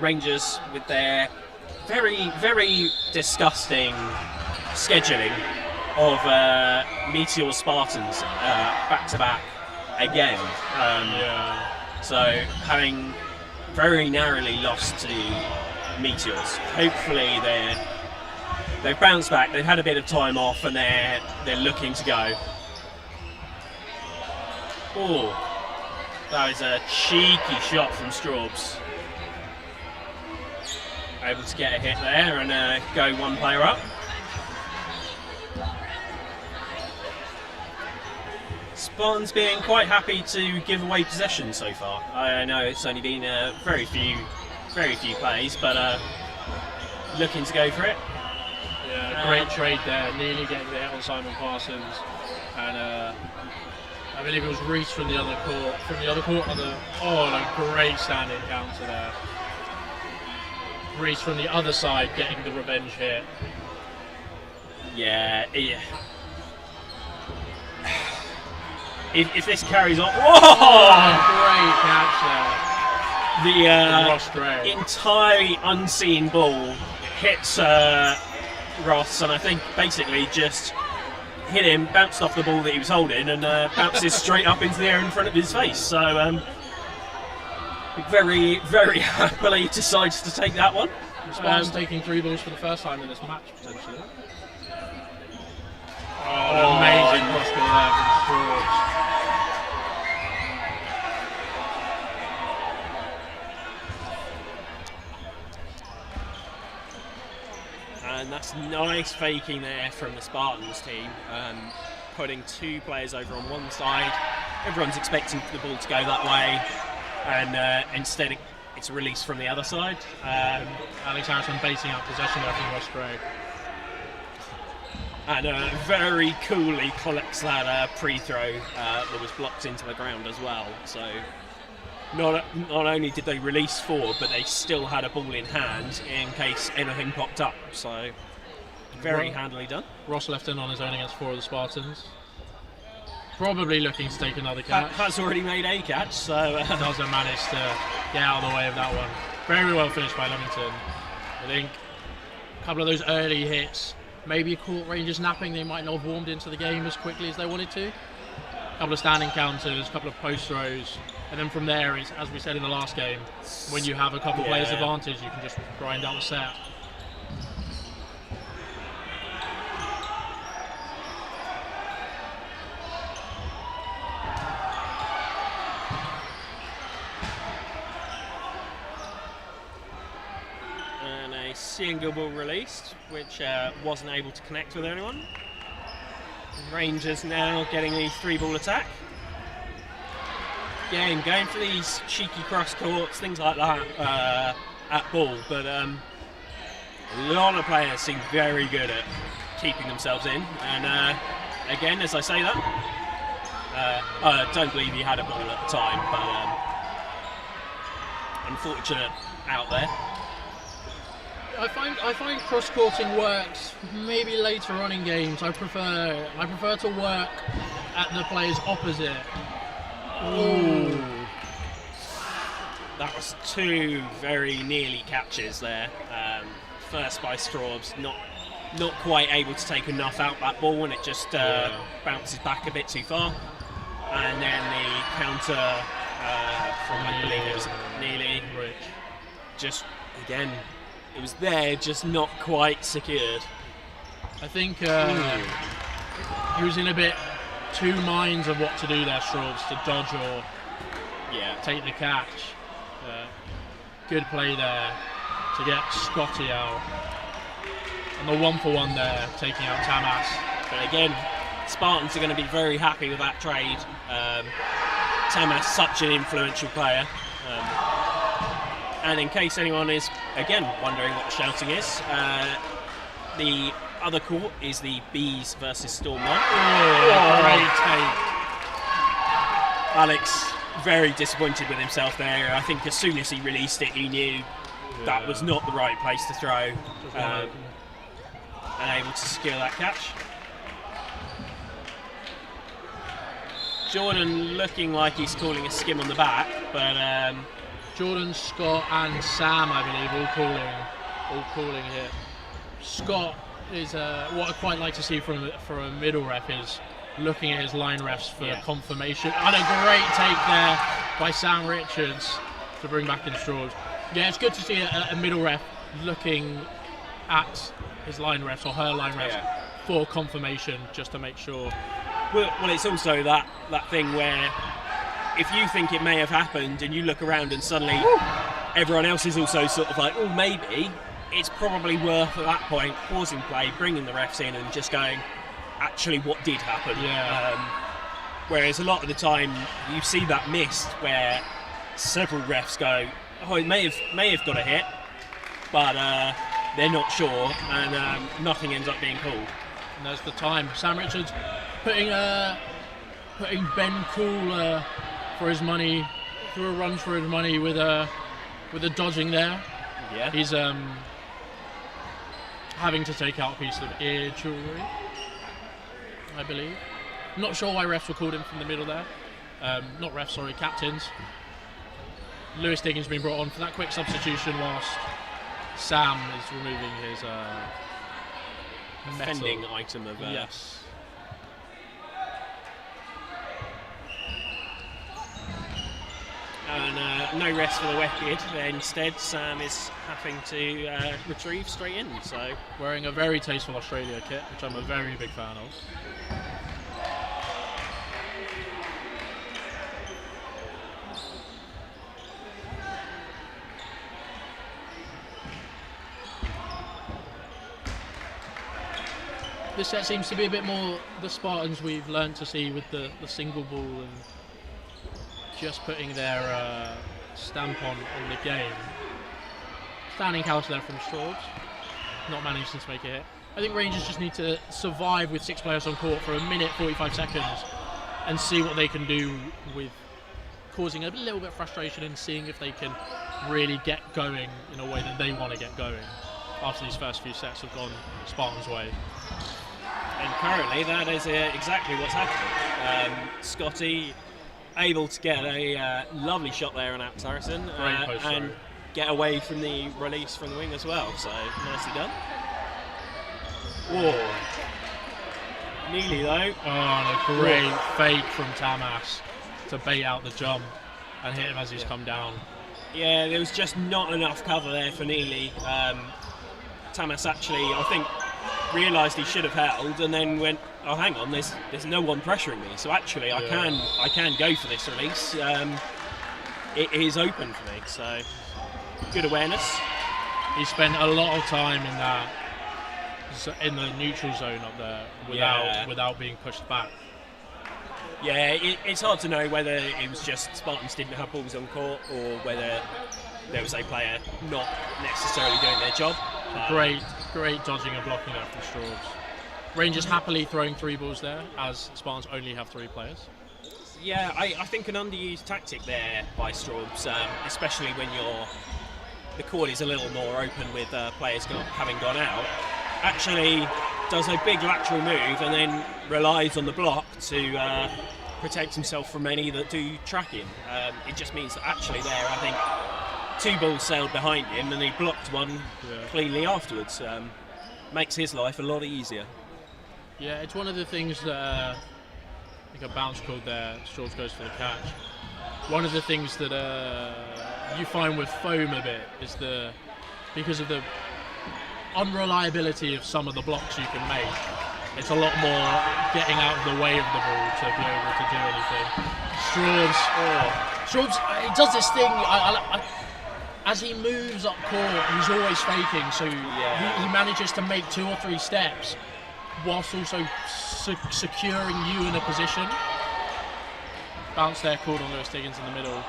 Rangers with their very, very disgusting scheduling of Meteor Spartans back to back again. So having very narrowly lost to Meteors. Hopefully they've bounced back. They've had a bit of time off and they're looking to go. Oh, that was a cheeky shot from Straubs. Able to get a hit there and go one player up. Spartans being quite happy to give away possession so far. I know it's only been very few plays, but looking to go for it. Yeah, great trade there. Nearly getting the hit on Simon Parsons, and I believe it was Reese from the other court. A great standing counter there. Reese from the other side getting the revenge hit. Yeah. If this carries on, great catch there! there. The entirely unseen ball hits Ross, and I think basically just hit him, bounced off the ball that he was holding, and bounces straight up into the air in front of his face. So very, very happily decides to take that one. Spartans taking 3 balls for the first time in this match, potentially. Amazing cross ball there from Straubs. And that's nice faking there from the Spartans team, putting 2 players over on one side. Everyone's expecting the ball to go that way, and instead it's released from the other side. Alex Harrison basing out possession there from West Grey. And very coolly collects that pre-throw that was blocked into the ground as well. So not only did they release 4, but they still had a ball in hand in case anything popped up. So very handily done. Ross left in on his own against 4 of the Spartans. Probably looking to take another catch. Has already made a catch, so doesn't manage to get out of the way of that one. Very well finished by Leamington. I think a couple of those early hits maybe caught Rangers napping. They might not have warmed into the game as quickly as they wanted to. A couple of standing counters, a couple of post throws, and then from there, it's, as we said in the last game, when you have a couple players advantage, you can just grind out the set. Single ball released, which wasn't able to connect with anyone. Rangers now getting the 3-ball attack. Again, going for these cheeky cross courts, things like that at ball, but a lot of players seem very good at keeping themselves in. And again, as I say that, I don't believe he had a ball at the time, but unfortunate out there. I find cross-courting works maybe later on in games. I prefer to work at the players opposite. Ooh. That was 2 very nearly catches there. First by Straubs, not quite able to take enough out that ball, and it just bounces back a bit too far. And then the counter from, I believe it was Neely, just again. It was there, just not quite secured. I think he was in a bit 2 minds of what to do there, Straubs, to dodge or take the catch. Good play there to get Scotty out. And the 1-for-1 there, taking out Tamas. But again, Spartans are going to be very happy with that trade. Tamas, such an influential player. And in case anyone is, again, wondering what the shouting is, the other court is the Bees versus Storm 1. Great take. Alex, very disappointed with himself there. I think as soon as he released it, he knew that was not the right place to throw. And able to secure that catch. Jordan looking like he's calling a skim on the back, but Jordan, Scott, and Sam, I believe, all calling here. Scott is what I quite like to see from a middle ref is looking at his line refs for confirmation. And a great take there by Sam Richards to bring back in Straws. Yeah, it's good to see a middle ref looking at his line refs or her line refs for confirmation, just to make sure. Well, it's also that thing where if you think it may have happened and you look around and suddenly everyone else is also sort of like, oh, maybe, it's probably worth at that point pausing play, bringing the refs in and just going, actually, what did happen? Yeah. Whereas a lot of the time you see that missed where several refs go, oh, it may have got a hit, but they're not sure, and nothing ends up being called. And there's the time. Sam Richards putting Ben Cool for his money, through a run for his money with a dodging there. Yeah. He's having to take out a piece of ear jewellery, I believe. Not sure why refs were called in from the middle there. Not refs, sorry, captains. Lewis Diggins being brought on for that quick substitution whilst Sam is removing his offending item of yes. And no rest for the Wicked. Instead, Sam is having to retrieve straight in. So wearing a very tasteful Australia kit, which I'm a very big fan of. This set seems to be a bit more the Spartans we've learned to see with the single ball and just putting their stamp on the game. Standing house there from Straws, not managing to make a hit. I think Rangers just need to survive with 6 players on court for a minute 45 seconds and see what they can do with causing a little bit of frustration and seeing if they can really get going in a way that they want to get going after these first few sets have gone Spartans' way. And currently that is exactly what's happening. Scotty able to get a lovely shot there on Alex Harrison and get away from the release from the wing as well, so nicely done. Whoa. Neely though. Oh, and a great fake from Tamas to bait out the jump and hit him as he's come down. Yeah, there was just not enough cover there for Neely. Tamas actually, I think, realised he should have held and then went, oh hang on, there's no one pressuring me, so actually I can go for this release. It is open for me, so good awareness. He spent a lot of time in the neutral zone up there without being pushed back. Yeah, it's hard to know whether it was just Spartans didn't have balls on court or whether there was a player not necessarily doing their job. Great dodging and blocking there from Straws. Rangers happily throwing 3 balls there, as Spartans only have 3 players. Yeah, I think an underused tactic there by Straws, especially when the court is a little more open with players having gone out, actually does a big lateral move and then relies on the block to protect himself from any that do track him. It just means that actually there, I think, 2 balls sailed behind him and he blocked one cleanly afterwards. Makes his life a lot easier. Yeah, it's one of the things that I think a bounce called there, Straws goes for the catch. One of the things that you find with foam a bit is because of the unreliability of some of the blocks you can make, it's a lot more getting out of the way of the ball to be able to do anything. Straws, he does this thing, as he moves up court, he's always faking, so he manages to make 2 or 3 steps whilst also securing you in a position. Bounce there called on Lewis Diggins in the middle.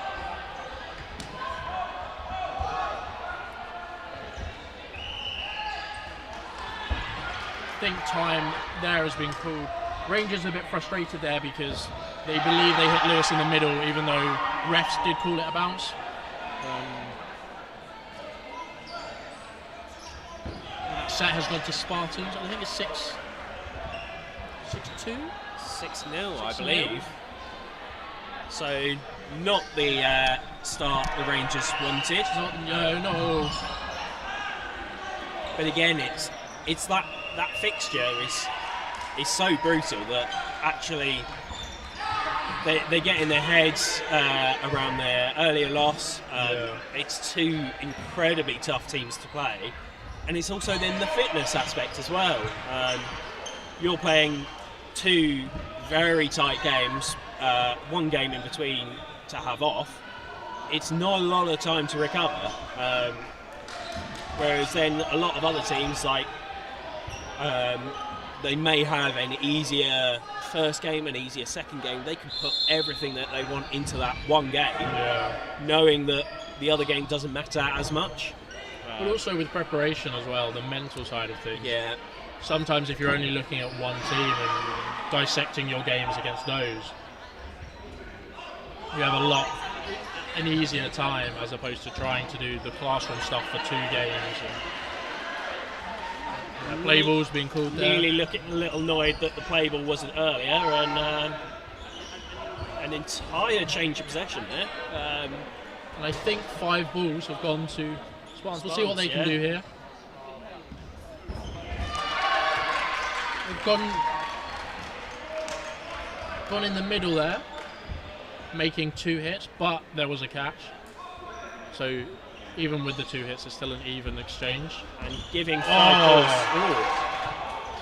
I think time there has been called. Rangers are a bit frustrated there because they believe they hit Lewis in the middle, even though refs did call it a bounce. That set has gone to Spartans. I think it's 6-2? 6-0, I believe. So not the start the Rangers wanted. No. But again, it's that fixture is so brutal that actually they get in their heads around their earlier loss. It's two incredibly tough teams to play, and it's also then the fitness aspect as well. You're playing two very tight games, one game in between to have off. It's not a lot of time to recover. Whereas then a lot of other teams, like they may have an easier first game, an easier second game. They can put everything that they want into that one game, knowing that the other game doesn't matter as much. But also with preparation as well, the mental side of things. Yeah. Sometimes if you're only looking at one team and dissecting your games against those, you have an easier time as opposed to trying to do the classroom stuff for 2 games. And play ball's being called there. Nearly looking a little annoyed that the play ball wasn't earlier, and an entire change of possession there. And I think 5 balls have gone to Spartans. We'll see what they can do here. They've gone in the middle there, making 2 hits, but there was a catch. So even with the 2 hits, it's still an even exchange. And giving 5 balls.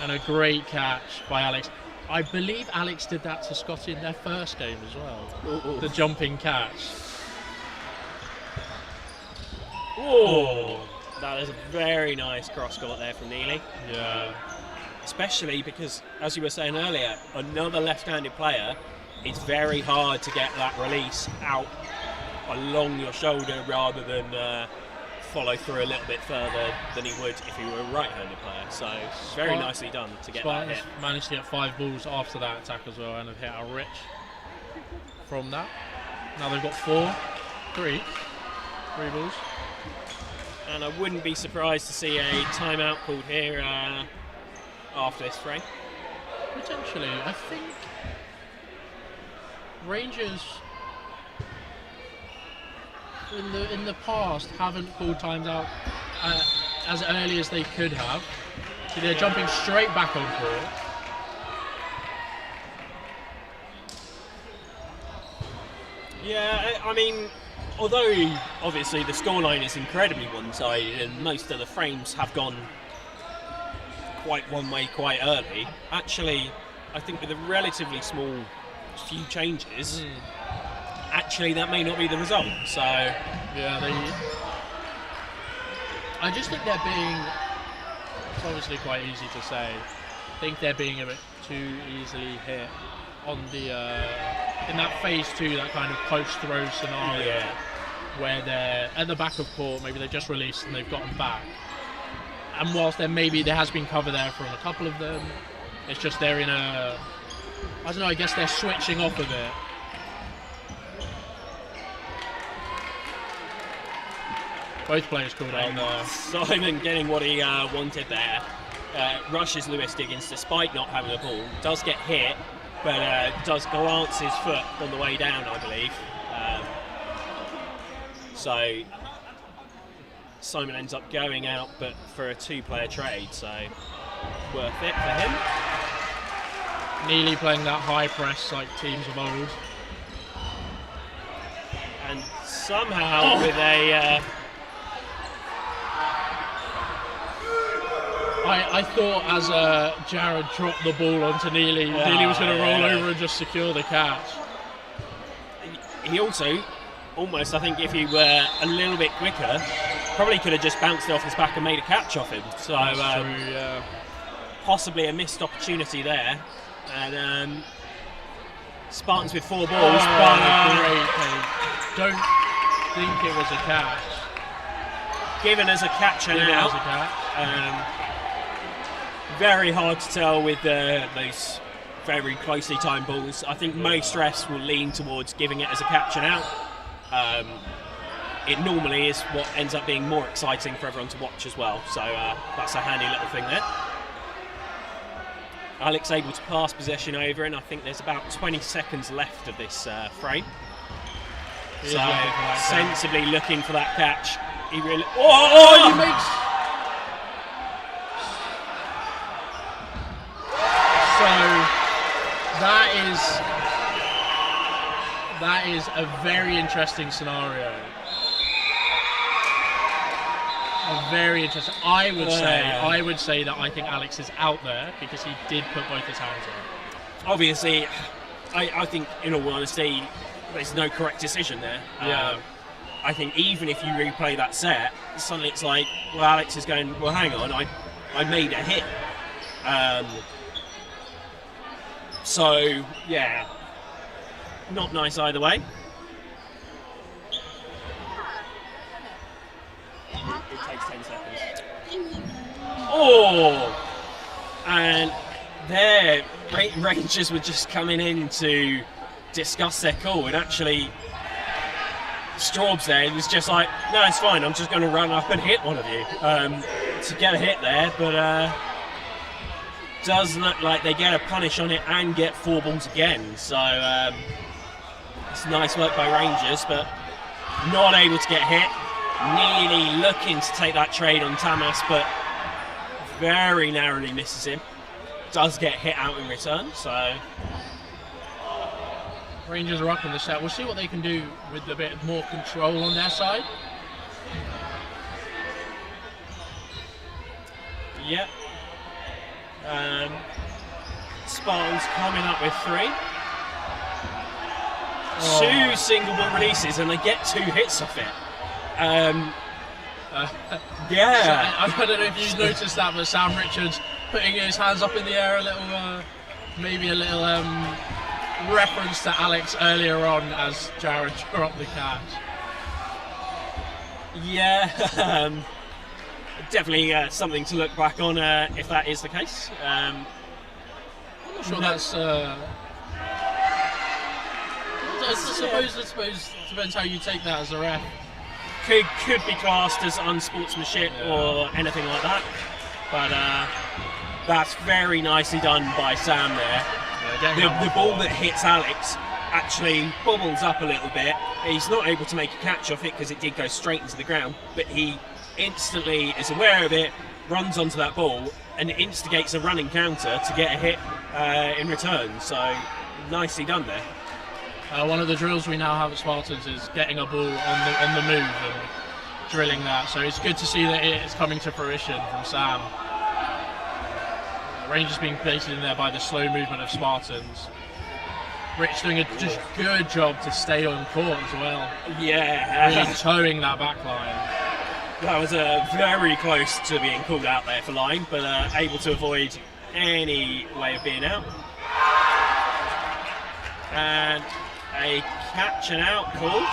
And a great catch by Alex. I believe Alex did that to Scotty in their first game as well. The jumping catch. That is a very nice cross-court there from Neely. Yeah. Especially because, as you were saying earlier, another left-handed player, it's very hard to get that release out along your shoulder rather than follow through a little bit further than he would if he were a right-handed player. So very nicely done to get that hit. Managed to get 5 balls after that attack as well, and have hit a rich from that. Now they've got 3 balls. And I wouldn't be surprised to see a timeout called here after this frame. Potentially. I think Rangers in the past haven't called times out as early as they could have. So they're jumping straight back on court. Yeah, I mean, although obviously the scoreline is incredibly one-sided and most of the frames have gone quite one way quite early, actually I think with a relatively small few changes, actually that may not be the result. So yeah, I just think they're being, it's obviously quite easy to say, I think they're being a bit too easily hit on the in that phase 2, that kind of post-throw scenario where they're at the back of court, maybe they just released and they've gotten back. And whilst there has been cover there from a couple of them, it's just they're in a, I don't know, I guess they're switching off a bit. Both players called out there. Simon getting what he wanted there. Rushes Lewis Diggins despite not having the ball. Does get hit, but does glance his foot on the way down, I believe. So Simon ends up going out, but for a 2-player trade, so worth it for him. Neely playing that high press like teams of old. And somehow with a... I thought as Jared dropped the ball onto Neely, Neely was going to roll over and just secure the catch. He also, almost, I think if he were a little bit quicker, probably could have just bounced it off his back and made a catch off him. So possibly a missed opportunity there. And Spartans with 4 balls. Great take. Don't think it was a catch. Given as a catch and out. Very hard to tell with those very closely timed balls. I think most refs will lean towards giving it as a catch and out. It normally is what ends up being more exciting for everyone to watch as well. So that's a handy little thing there. Alex able to pass possession over, and I think there's about 20 seconds left of this frame. He is So looking for that sensibly looking for that catch. He really. Oh, he makes. So that is a very interesting scenario. Very interesting. I would say that I think Alex is out there because he did put both his hands on. Obviously, I think, in all honesty, there's no correct decision there. Yeah. I think even if you replay that set, suddenly it's like, well, Alex is going, well, hang on, I made a hit. So, yeah, not nice either way. It takes 10 seconds. Oh! And there, Rangers were just coming in to discuss their call, and actually Straub's there was just like, no, it's fine, I'm just going to run up and hit one of you to get a hit there, but does look like they get a punish on it and get 4 balls again, so it's nice work by Rangers, but not able to get hit. Nearly looking to take that trade on Tamas, but very narrowly misses him. Does get hit out in return, so Rangers are up in the set. We'll see what they can do with a bit more control on their side. Yep. Spartans coming up with 3. Oh. 2 single ball releases, and they get 2 hits off it. Yeah. I don't know if you've noticed that, but Sam Richards putting his hands up in the air a little, maybe a little reference to Alex earlier on as Jared dropped the catch. Yeah, definitely something to look back on if that is the case. I'm not sure that's. I suppose depends how you take that as a ref. Could be classed as unsportsmanship or anything like that, but that's very nicely done by Sam there. Yeah, the ball that hits Alex actually bobbles up a little bit. He's not able to make a catch off it because it did go straight into the ground, but he instantly is aware of it, runs onto that ball, and instigates a running counter to get a hit in return. So nicely done there. One of the drills we now have at Spartans is getting a ball on the move and drilling that. So it's good to see that it's coming to fruition from Sam. Rangers being baited in there by the slow movement of Spartans. Rich doing a just good job to stay on court as well. Yeah. Really towing that back line. That was very close to being called out there for line, but able to avoid any way of being out. And a catch and out called.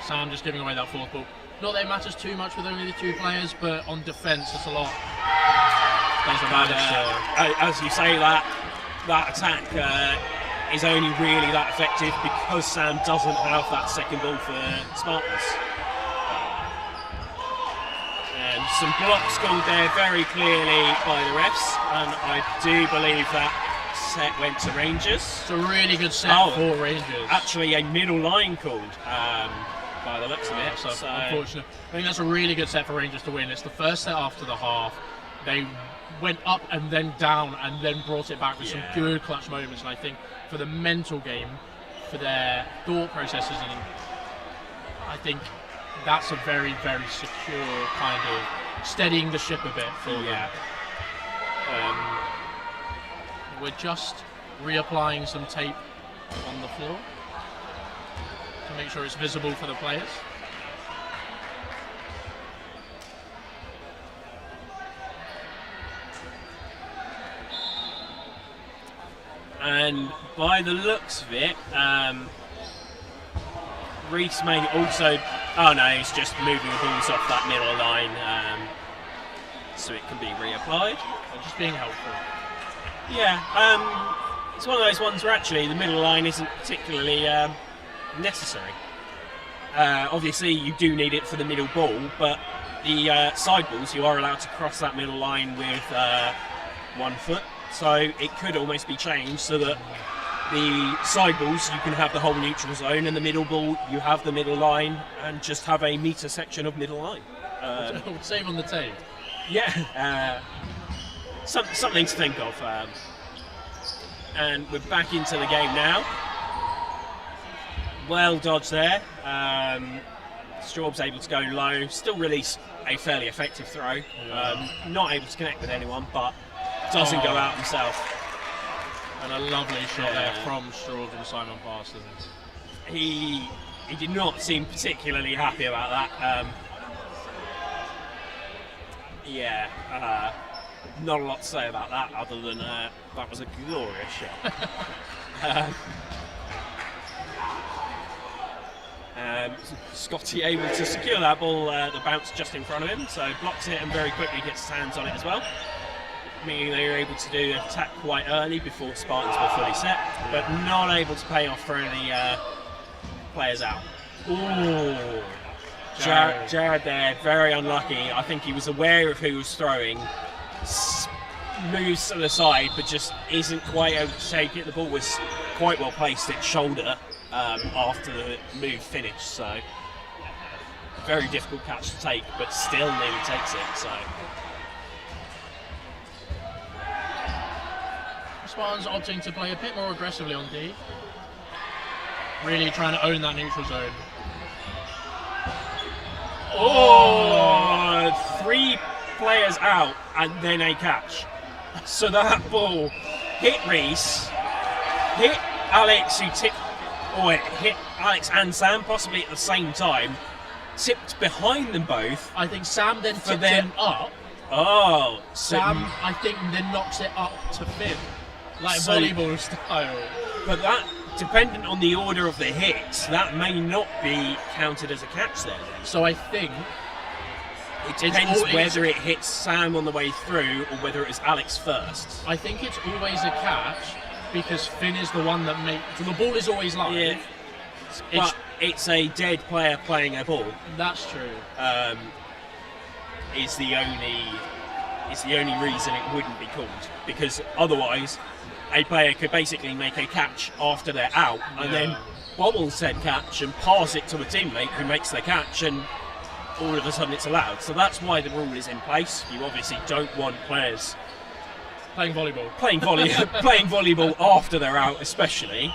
Sam just giving away that 4th ball. Not that it matters too much with only the 2 players, but on defence it's a lot. Doesn't matter. As you say, that attack is only really that effective because Sam doesn't have that second ball for Spartans. And some blocks called there very clearly by the refs, and I do believe that set went to Rangers. It's a really good set for Rangers. Actually, a middle line called by the looks of it. So unfortunate. I think that's a really good set for Rangers to win. It's the first set after the half. They went up and then down and then brought it back with some good clutch moments. And I think for the mental game, for their thought processes, and I think that's a very, very secure kind of steadying the ship a bit for them. We're just reapplying some tape on the floor to make sure it's visible for the players. And by the looks of it, Reese may also... Oh no, he's just moving the balls off that middle line so it can be reapplied. Just being helpful. Yeah, it's one of those ones where actually the middle line isn't particularly necessary. Obviously you do need it for the middle ball, but the side balls you are allowed to cross that middle line with 1 foot, so it could almost be changed so that the side balls, you can have the whole neutral zone, and the middle ball, you have the middle line, and just have a metre section of middle line. Same on the tape. Yeah, something to think of. And we're back into the game now. Well dodged there. Straub's able to go low, still release a fairly effective throw. Not able to connect with anyone, but doesn't go out himself. And a lovely shot there from Straub and Simon Parsons. He did not seem particularly happy about that. Not a lot to say about that other than that was a glorious shot. Scotty able to secure that ball, the bounce just in front of him, so blocks it and very quickly gets his hands on it as well. Meaning they were able to do the attack quite early before Spartans were fully set, but not able to pay off for any players out. Ooh. Jared there, very unlucky. I think he was aware of who was throwing, moves to the side, but just isn't quite able to take it. The ball was quite well placed at shoulder after the move finished, so very difficult catch to take, but still nearly takes it. So Spartans opting to play a bit more aggressively on D, really trying to own that neutral zone. Oh, 3 players out and then a catch. So that ball hit Reese, hit Alex, it hit Alex and Sam possibly at the same time, tipped behind them both. I think Sam then tipped him up. Oh, Sam, I think, then knocks it up to Finn, like volleyball style. But that, dependent on the order of the hits, that may not be counted as a catch then. So I think it depends whether it hits Sam on the way through or whether it was Alex first. I think it's always a catch because Finn is the one that makes. So the ball is always live. Yeah. But it's a dead player playing a ball. That's true. Is the only reason it wouldn't be called, because otherwise a player could basically make a catch after they're out and then bobble said catch and pass it to a teammate who makes the catch, and all of a sudden it's allowed. So that's why the rule is in place. You obviously don't want players playing volleyball playing volleyball after they're out, especially.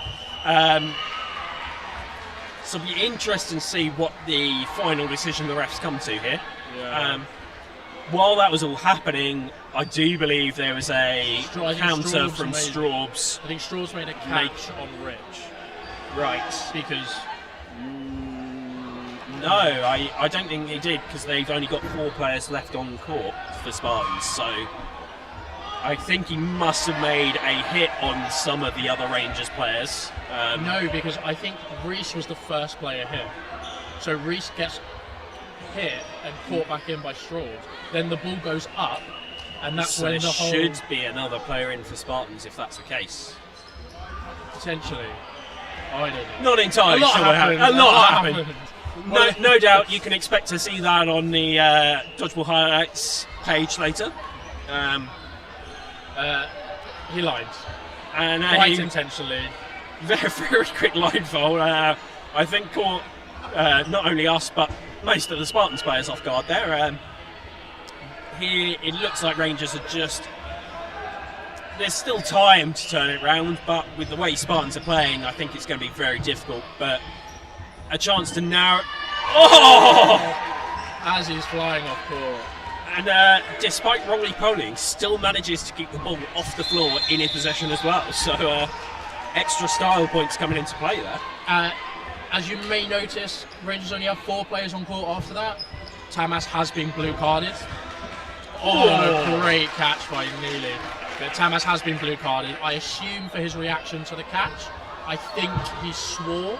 So it'll be interesting to see what the final decision the refs come to here. While that was all happening, I do believe there was a counter from Straub's. I think Straub's made a catch on Rich. Right. Because... No, I don't think he did, because they've only got 4 players left on court for Spartans, so I think he must have made a hit on some of the other Rangers players. No, because I think Reese was the first player hit. So Reese gets hit and caught back in by Straub. Then the ball goes up, and that's when the whole... should be another player in for Spartans if that's the case. Potentially. I don't know. Not entirely sure what happened. A lot happened. No doubt you can expect to see that on the Dodgeball highlights page later. He lined. And quite intentionally. Very, very quick line foul. I think caught not only us but most of the Spartans players off guard there. Here it looks like Rangers are just... There's still time to turn it round, but with the way Spartans are playing, I think it's going to be very difficult. But a chance to narrow... Oh! As he's flying off court. And despite roly-poling, still manages to keep the ball off the floor in his possession as well. So extra style points coming into play there. As you may notice, Rangers only have 4 players on court after that. Tamas has been blue-carded. Oh, great catch by Neely. But Tamas has been blue-carded. I assume for his reaction to the catch, I think he swore.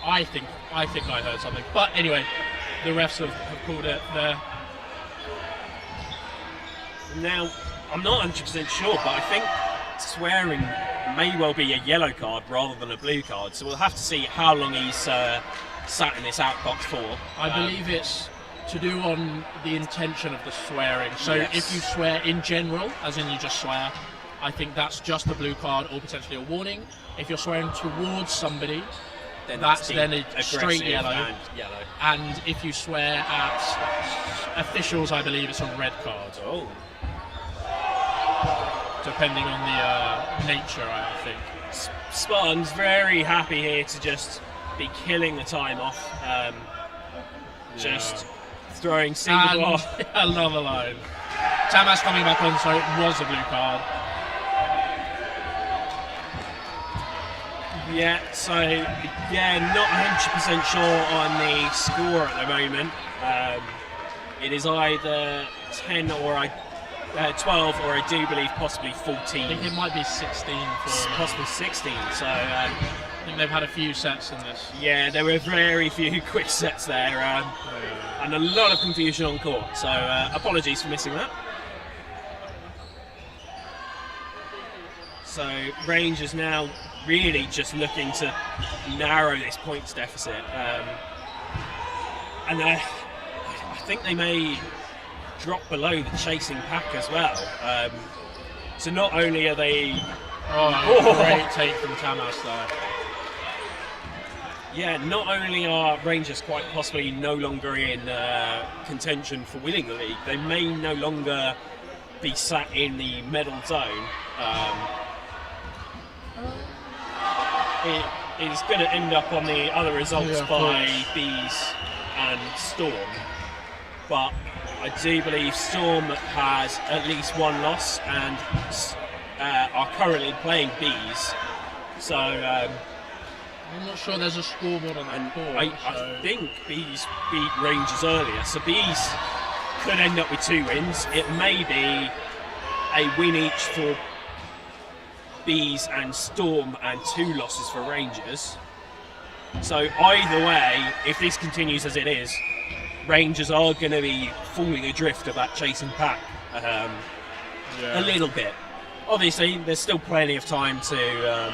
I think I heard something. But anyway, the refs have called it there. Now, I'm not 100% sure, but I think swearing may well be a yellow card rather than a blue card. So we'll have to see how long he's sat in this outbox for. I believe it's to do on the intention of the swearing. So yes. If you swear in general, as in you just swear, I think that's just a blue card or potentially a warning. If you're swearing towards somebody, that's then a straight yellow. And if you swear at officials, I believe it's a red card. Oh. Depending on the nature, I think. Spartans very happy here to just be killing the time off. Just throwing single off. Another line. Tamas coming back on, so it was a blue card. Yeah, so not 100% sure on the score at the moment. It is either 10 or 12, or I do believe possibly 14. I think it might be 16. Possibly 16, so... I think they've had a few sets in this. Yeah, there were very few quick sets there, and a lot of confusion on court, so apologies for missing that. So Rangers now really just looking to narrow this points deficit, and I think they may drop below the chasing pack as well. So not only are they... Great take from Tamas there. Yeah, not only are Rangers quite possibly no longer in contention for winning the league, they may no longer be sat in the medal zone. It is going to end up on the other results by Bees and Storm, but I do believe Storm has at least one loss and are currently playing Bees, so I'm not sure there's a scoreboard on that board. I think Bees beat Rangers earlier, so Bees could end up with 2 wins. It may be a win each for Bees and Storm and 2 losses for Rangers. So either way, if this continues as it is, Rangers are going to be falling adrift of that chasing pack a little bit. Obviously, there's still plenty of time to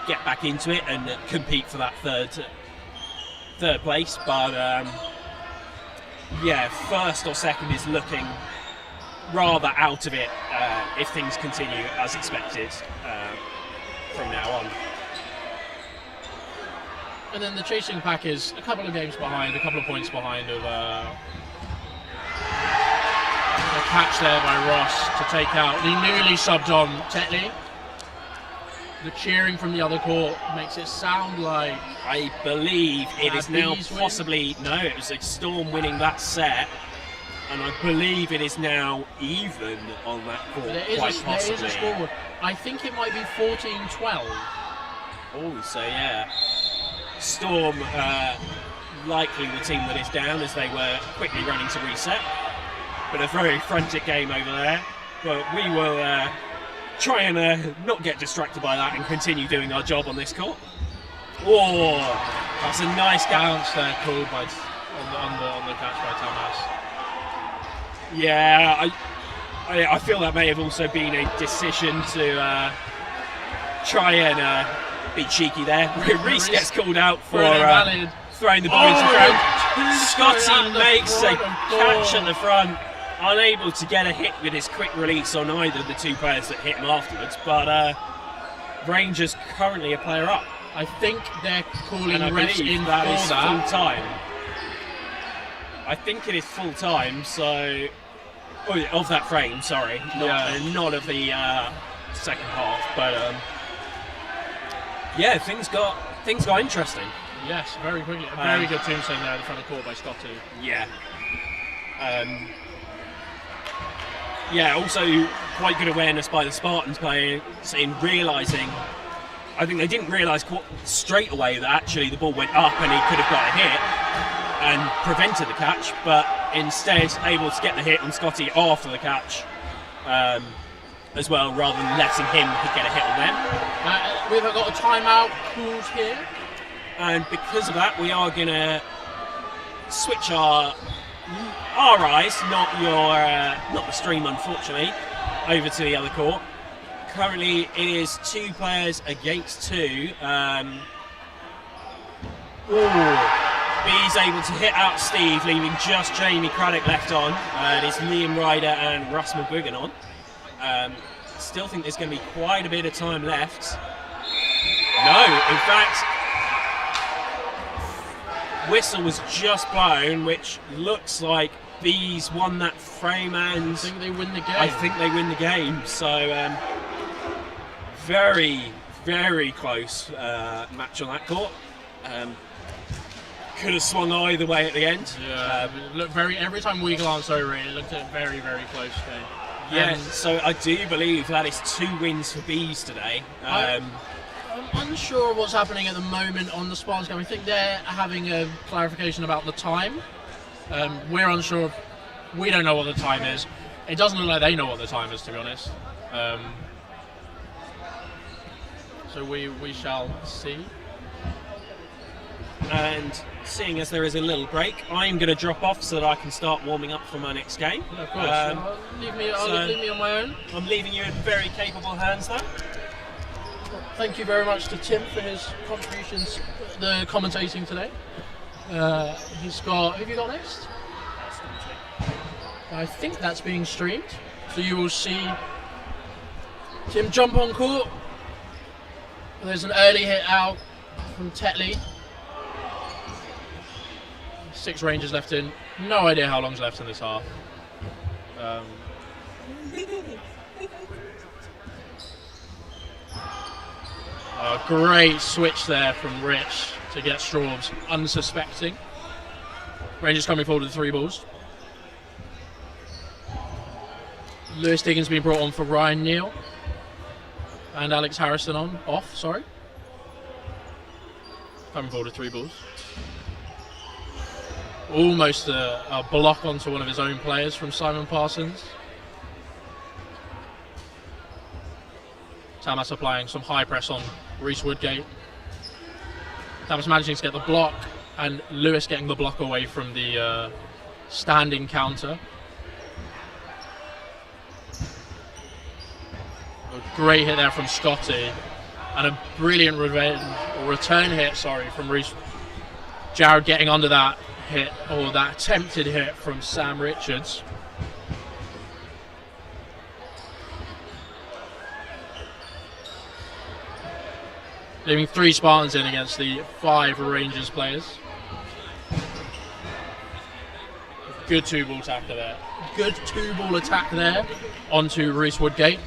get back into it and compete for that third place, but first or second is looking rather out of it if things continue as expected from now on. And then the chasing pack is a couple of games behind, a couple of points behind of a catch there by Ross to take out the newly subbed on Tetley. The cheering from the other court makes it sound like... I believe it is now possibly... No, it was a Storm winning that set, and I believe it is now even on that court, there is a scoreboard. I think it might be 14-12. Oh, so yeah. Storm likely the team that is down, as they were quickly running to reset. But a very frantic game over there. But we will try and not get distracted by that and continue doing our job on this court. Oh, that's a nice bounce there called by on the catch by Tamas. Yeah, I feel that may have also been a decision to try and be cheeky there. Reese gets called out for throwing the ball into the crowd. Scotty makes a catch at the front, unable to get a hit with his quick release on either of the 2 players that hit him afterwards, but Rangers currently a player up. I think they're calling refs in that for is that. full time. I think it is full time, so of that frame, sorry, not of the second half, but things got interesting. Yes, very quickly. A very good tombstone there in front of the court by Scotty. Yeah. Also quite good awareness by the Spartans players in realising, I think they didn't realise straight away that actually the ball went up and he could have got a hit and prevented the catch, but instead able to get the hit on Scotty after the catch as well, rather than letting him get a hit on them. We've got a timeout called here. And because of that, we are going to switch our eyes, not the stream, unfortunately, over to the other court. Currently, it is 2 players against 2. B's able to hit out Steve, leaving just Jamie Craddock left on. And it's Liam Ryder and Russ McGuigan on. still think there's going to be quite a bit of time left. No, in fact, whistle was just blown, which looks like Bees won that frame, and I think they win the game. I think they win the game. So very, very close match on that court. Could have swung either way at the end. Yeah, look, every time we glanced over it, it looked at a very, very close game. Yeah, so I do believe that is 2 wins for Bees today. I'm unsure of what's happening at the moment on the Spartans game. I think they're having a clarification about the time. We're unsure of, we don't know what the time is. It doesn't look like they know what the time is, to be honest. So we shall see. And seeing as there is a little break, I'm going to drop off so that I can start warming up for my next game. Yeah, of course. Leave me on my own. I'm leaving you in very capable hands though. Thank you very much to Tim for his contributions, the commentating today. He's got, who have you got next? I think that's being streamed. So you will see Tim jump on court. There's an early hit out from Tetley. 6 Rangers left in. No idea how long's left in this half. A great switch there from Rich to get Straubs unsuspecting. Rangers coming forward with 3 balls. Lewis Diggins being brought on for Ryan Neal. And Alex Harrison off. Coming forward with 3 balls. Almost a block onto one of his own players from Simon Parsons. Tamas applying some high press on Reese Woodgate. Tamas managing to get the block, and Lewis getting the block away from the standing counter. A great hit there from Scotty, and a brilliant return hit from Reese. Jared getting under that hit, or that attempted hit from Sam Richards. Leaving 3 Spartans in against the 5 Rangers players. Good 2-ball attack there. Good 2-ball attack there onto Reese Woodgate.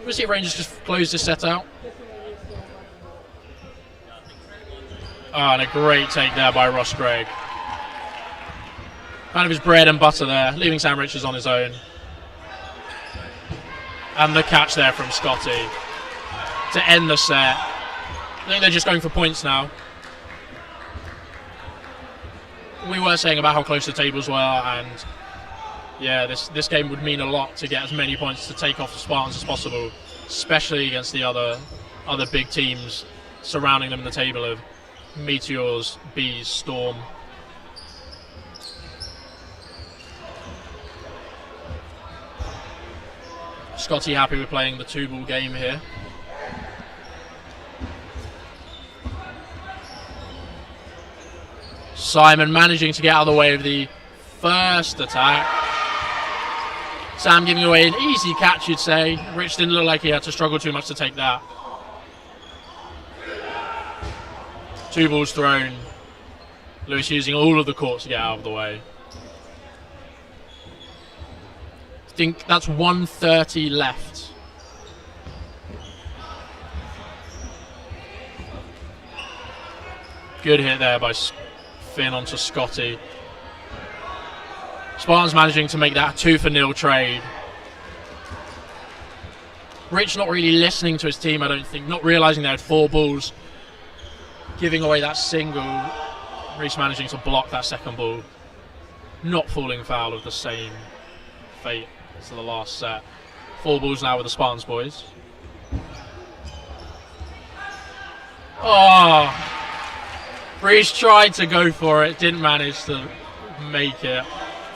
We'll see if Rangers just close this set out. And a great take there by Ross Gregg. Kind of his bread and butter there, leaving Sam Richards on his own. And the catch there from Scotty to end the set. I think they're just going for points now. We were saying about how close the tables were, and yeah, this game would mean a lot to get as many points to take off the Spartans as possible, especially against the other big teams surrounding them in the table of Meteors, Bees, Storm. Scotty happy with playing the 2-ball game here. Simon managing to get out of the way of the first attack. Sam giving away an easy catch, you'd say. Rich didn't look like he had to struggle too much to take that. 2 balls thrown. Lewis using all of the court to get out of the way. I think that's 1:30 left. Good hit there by Finn onto Scotty. Spartans managing to make that a 2-0 trade. Rich not really listening to his team, I don't think, not realising they had 4 balls. Giving away that single. Reese managing to block that second ball. Not falling foul of the same fate as the last set. 4 balls now with the Spartans boys. Oh! Reese tried to go for it, didn't manage to make it.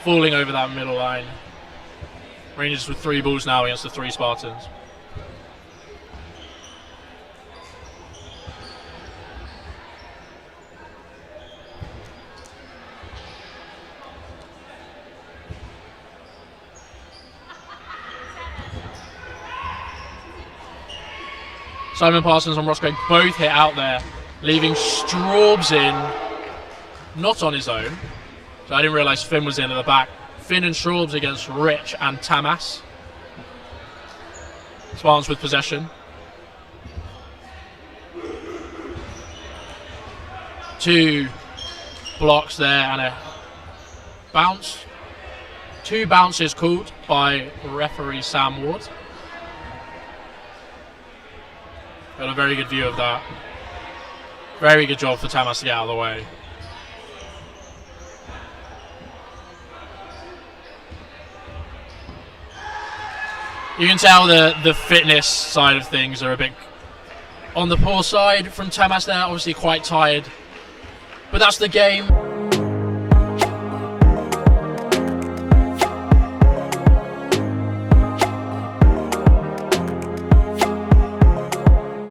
Falling over that middle line. Rangers with 3 balls now against the 3 Spartans. Simon Parsons and Roscoe both hit out there, leaving Straubs in, not on his own. So I didn't realise Finn was in at the back. Finn and Straubs against Rich and Tamas. Spartans with possession. 2 blocks there and a bounce. 2 bounces called by referee Sam Ward. Got a very good view of that. Very good job for Tamas to get out of the way. You can tell the fitness side of things are a bit on the poor side from Tamas there, obviously quite tired. But that's the game.